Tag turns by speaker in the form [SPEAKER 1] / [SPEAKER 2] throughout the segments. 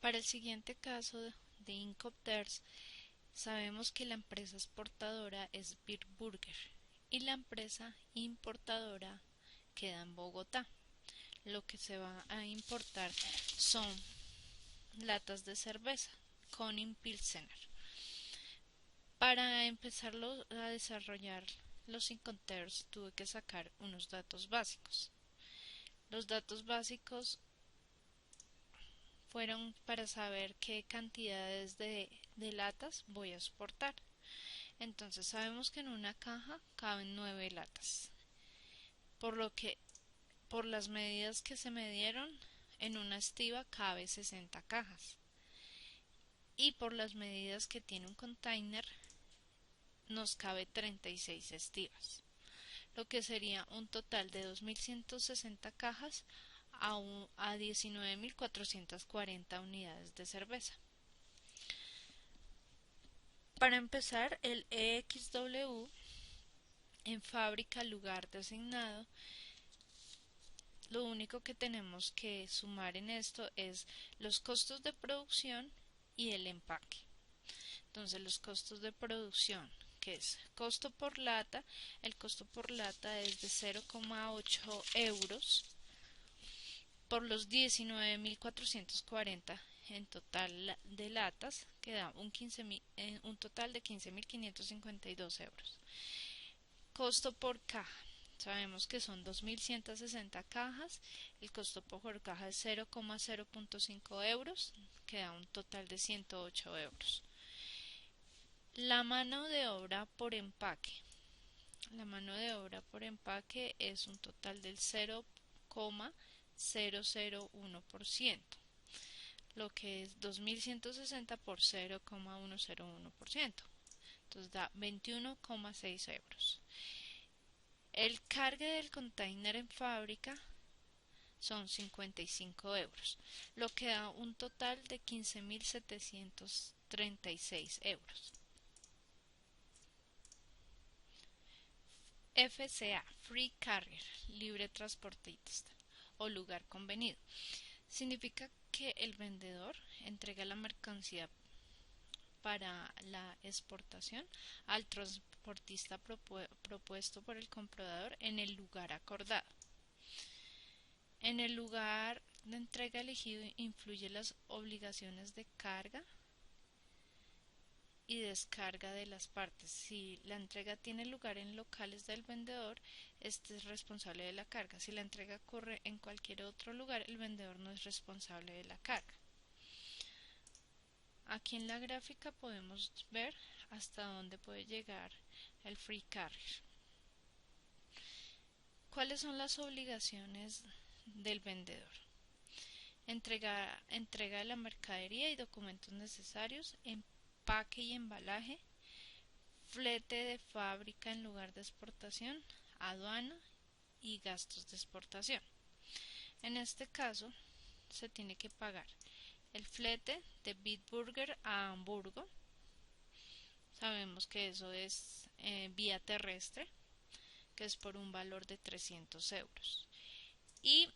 [SPEAKER 1] Para el siguiente caso de Incopters, sabemos que la empresa exportadora es Bitburger y la empresa importadora queda en Bogotá. Lo que se va a importar son latas de cerveza, Konin Pilsener. Para empezarlo a desarrollar los Incopters tuve que sacar unos datos básicos. Los datos básicos fueron para saber qué cantidades de latas voy a exportar. Entonces sabemos que en una caja caben 9 latas, por lo que por las medidas que se me dieron, en una estiva cabe 60 cajas y por las medidas que tiene un container nos cabe 36 estivas, lo que sería un total de 2160 cajas a 19.440 unidades de cerveza. Para empezar, el EXW en fábrica lugar designado, lo único que tenemos que sumar en esto es los costos de producción y el empaque. Entonces los costos de producción, que es costo por lata, el costo por lata es de 0,8 euros por los 19.440 en total de latas, que da un total de 15.552 euros. Costo por caja. Sabemos que son 2.160 cajas, el costo por caja es 0,0.5 euros, que da un total de 108 euros. La mano de obra por empaque. La mano de obra por empaque es un total del 0,001%, lo que es 2.160 por 0,101%. Entonces da 21,6 euros. El cargue del container en fábrica son 55 euros, lo que da un total de 15.736 euros. FCA, Free Carrier, libre transportista o lugar convenido. Significa que el vendedor entrega la mercancía para la exportación al transportista propuesto por el comprador en el lugar acordado. En el lugar de entrega elegido influyen las obligaciones de carga y descarga de las partes. Si la entrega tiene lugar en locales del vendedor, este es responsable de la carga. Si la entrega ocurre en cualquier otro lugar, el vendedor no es responsable de la carga. Aquí en la gráfica podemos ver hasta dónde puede llegar el free carrier. ¿Cuáles son las obligaciones del vendedor? Entrega de la mercadería y documentos necesarios, empaque y embalaje, flete de fábrica en lugar de exportación, aduana y gastos de exportación. En este caso se tiene que pagar el flete de Bitburger a Hamburgo. Sabemos que eso es vía terrestre, que es por un valor de 300 euros. Y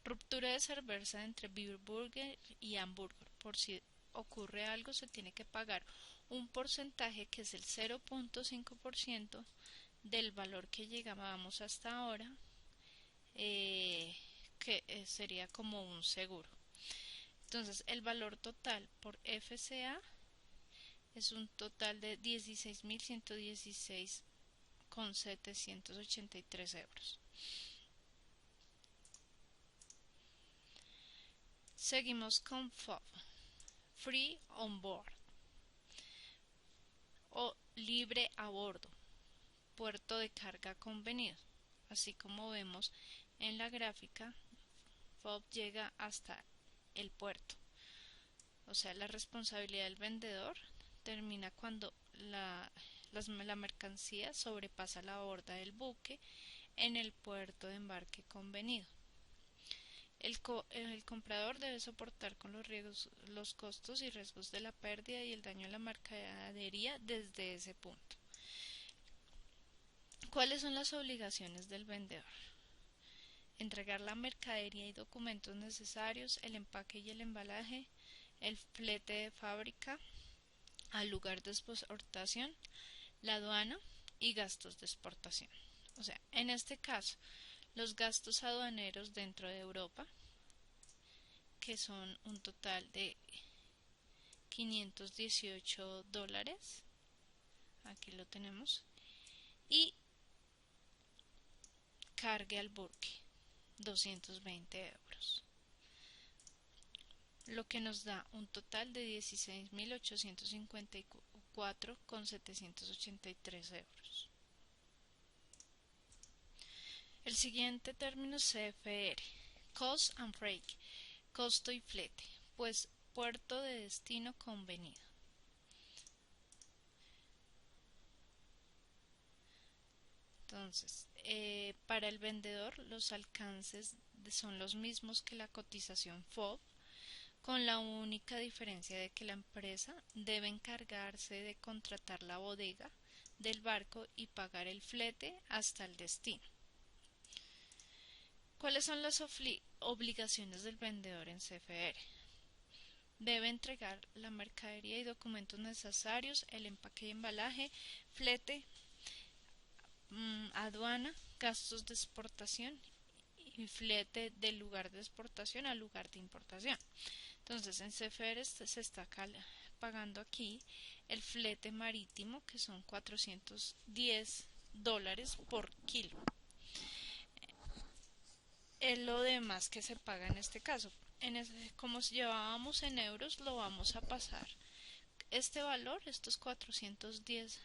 [SPEAKER 1] ruptura de cerveza entre Bitburger y Hamburgo. Por si ocurre algo, se tiene que pagar un porcentaje que es el 0,5% del valor que llegábamos hasta ahora, que sería como un seguro. Entonces el valor total por FCA es un total de 16.116,783 euros. Seguimos con FOB, Free on Board o libre a bordo, puerto de carga convenido. Así como vemos en la gráfica, FOB llega hasta el puerto. O sea, la responsabilidad del vendedor termina cuando la mercancía sobrepasa la borda del buque en el puerto de embarque convenido. El comprador debe soportar con los costos y riesgos de la pérdida y el daño a la mercadería desde ese punto. ¿Cuáles son las obligaciones del vendedor? Entregar la mercadería y documentos necesarios, el empaque y el embalaje, el flete de fábrica al lugar de exportación, la aduana y gastos de exportación. O sea, en este caso, los gastos aduaneros dentro de Europa, que son un total de $518, aquí lo tenemos, y cargue al buque, 220 euros, lo que nos da un total de 16.854,783 euros. El siguiente término es CFR, Cost and Freight, costo y flete, pues puerto de destino convenido. Entonces, para el vendedor los alcances son los mismos que la cotización FOB, con la única diferencia de que la empresa debe encargarse de contratar la bodega del barco y pagar el flete hasta el destino. ¿Cuáles son las obligaciones del vendedor en CFR? Debe entregar la mercadería y documentos necesarios, el empaque y embalaje, flete, aduana, gastos de exportación y flete del lugar de exportación al lugar de importación. Entonces en CFR se está pagando aquí el flete marítimo, que son $410 por kilo. Es lo demás que se paga en este caso. Como si llevábamos en euros, lo vamos a pasar. Este valor, estos $410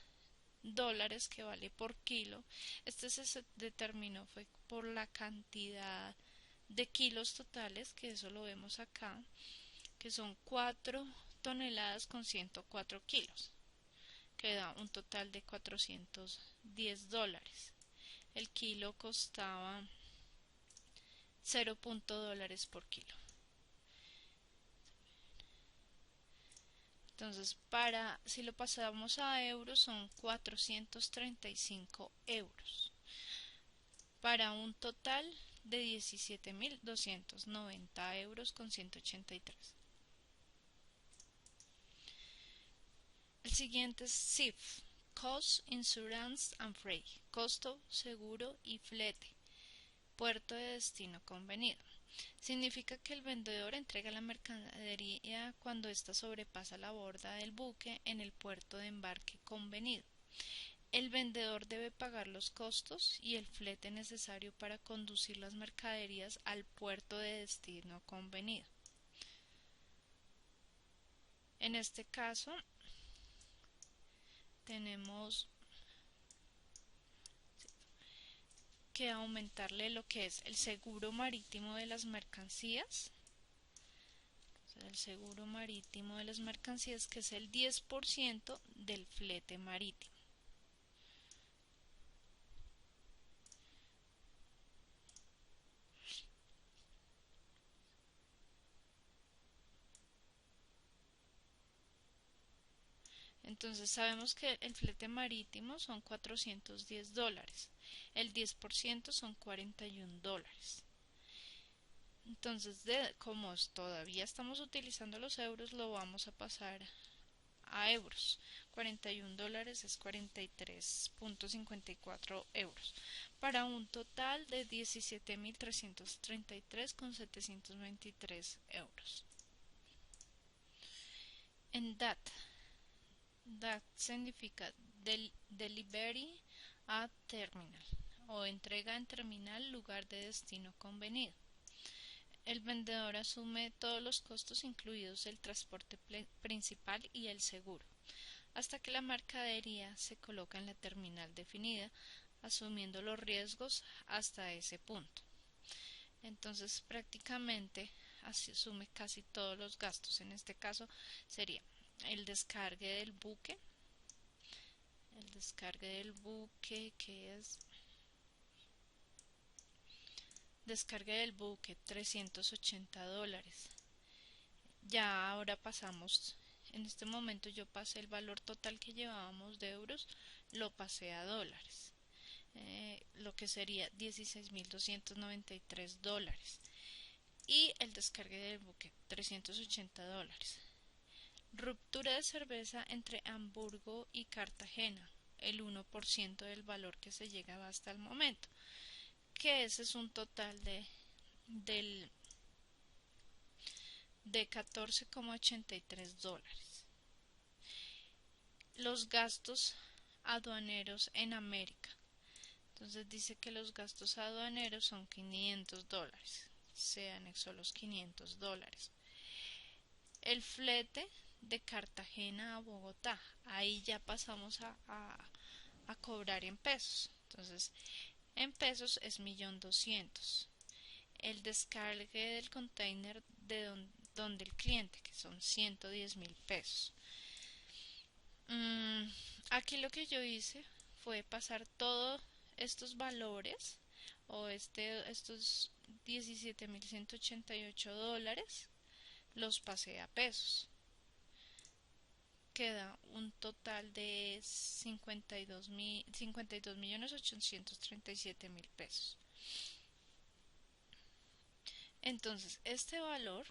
[SPEAKER 1] que vale por kilo, se determinó fue por la cantidad de kilos totales, que eso lo vemos acá, que son 4 toneladas con 104 kilos, que da un total de $410. El kilo costaba $0.00 por kilo. Entonces, si lo pasamos a euros, son 435 euros, para un total de 17.290 euros con 183. El siguiente es CIF, Cost, Insurance and Freight, costo, seguro y flete, puerto de destino convenido. Significa que el vendedor entrega la mercadería cuando ésta sobrepasa la borda del buque en el puerto de embarque convenido. El vendedor debe pagar los costos y el flete necesario para conducir las mercaderías al puerto de destino convenido. En este caso, tenemos que aumentarle lo que es el seguro marítimo de las mercancías. El seguro marítimo de las mercancías, que es el 10% del flete marítimo. Entonces sabemos que el flete marítimo son $410, el 10% son $41. Entonces, como todavía estamos utilizando los euros, lo vamos a pasar a euros. $41 es 43.54 euros, para un total de 17.333,723 euros. En DAT significa Delivery at Terminal, o entrega en terminal, lugar de destino convenido. El vendedor asume todos los costos, incluidos el transporte principal y el seguro, hasta que la mercadería se coloca en la terminal definida, asumiendo los riesgos hasta ese punto. Entonces prácticamente asume casi todos los gastos. En este caso sería el descargue del buque, que es descargue del buque, $380. Ya ahora pasamos, en este momento yo pasé el valor total que llevábamos de euros, lo pasé a dólares, lo que sería $16.293, y el descargue del buque, $380. Ruptura de cerveza entre Hamburgo y Cartagena, el 1% del valor que se llega hasta el momento, que ese es un total del, de $14,83. Los gastos aduaneros en América. Entonces dice que los gastos aduaneros son $500. Se anexó los $500. El flete de Cartagena a Bogotá. Ahí ya pasamos a cobrar en pesos. Entonces, en pesos es 1.200.000. El descargue del container de donde el cliente, que son 110.000 pesos. Aquí lo que yo hice fue pasar todos estos valores o estos $17.188 los pasé a pesos. Queda un total de 52.837.000 pesos. Entonces, este valor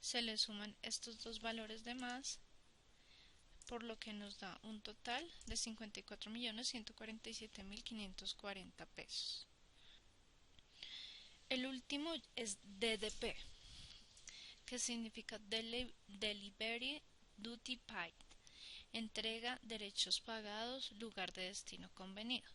[SPEAKER 1] se le suman estos dos valores de más, por lo que nos da un total de 54.147.540 pesos. El último es DDP, que significa Delivery Duty Paid, entrega derechos pagados, lugar de destino convenido.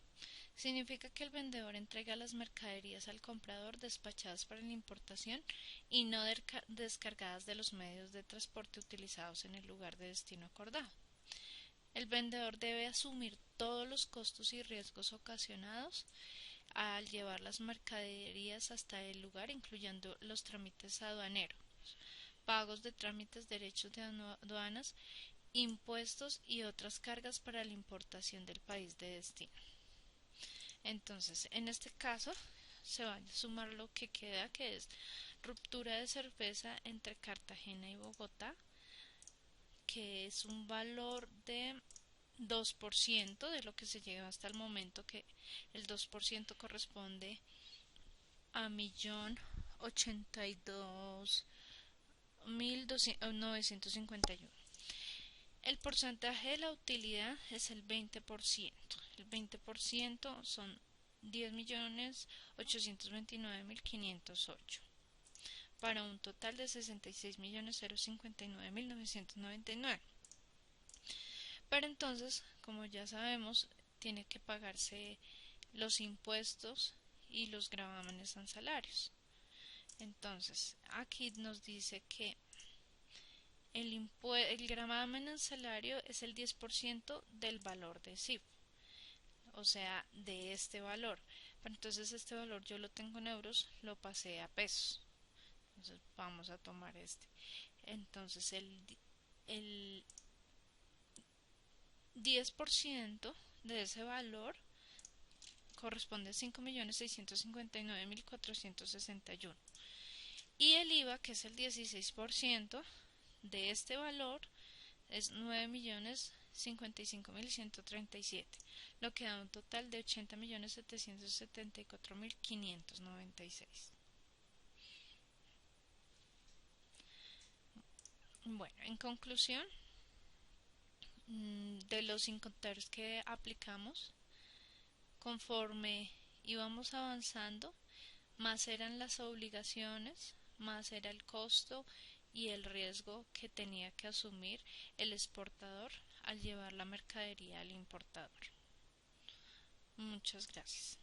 [SPEAKER 1] Significa que el vendedor entrega las mercaderías al comprador despachadas para la importación y no descargadas de los medios de transporte utilizados en el lugar de destino acordado. El vendedor debe asumir todos los costos y riesgos ocasionados al llevar las mercaderías hasta el lugar, incluyendo los trámites aduaneros, pagos de trámites, derechos de aduanas, impuestos y otras cargas para la importación del país de destino. Entonces, en este caso, se va a sumar lo que queda, que es ruptura de cerveza entre Cartagena y Bogotá, que es un valor de 2% de lo que se llega hasta el momento, que el 2% corresponde a 1.082.951. El porcentaje de la utilidad es el 20%. El 20% son 10.829.508 para un total de 66.059.999. Pero entonces, como ya sabemos, tiene que pagarse los impuestos y los gravámenes salarios. Entonces, aquí nos dice que el gravamen en salario es el 10% del valor de CIF, o sea, de este valor. Pero entonces este valor yo lo tengo en euros, lo pasé a pesos. Entonces vamos a tomar este. Entonces el 10% de ese valor corresponde a 5.659.461. Y el IVA, que es el 16% de este valor, es 9.055.137, lo que da un total de 80.774.596. Bueno, en conclusión, de los inventarios que aplicamos, conforme íbamos avanzando, más eran las obligaciones, más era el costo y el riesgo que tenía que asumir el exportador al llevar la mercadería al importador. Muchas gracias.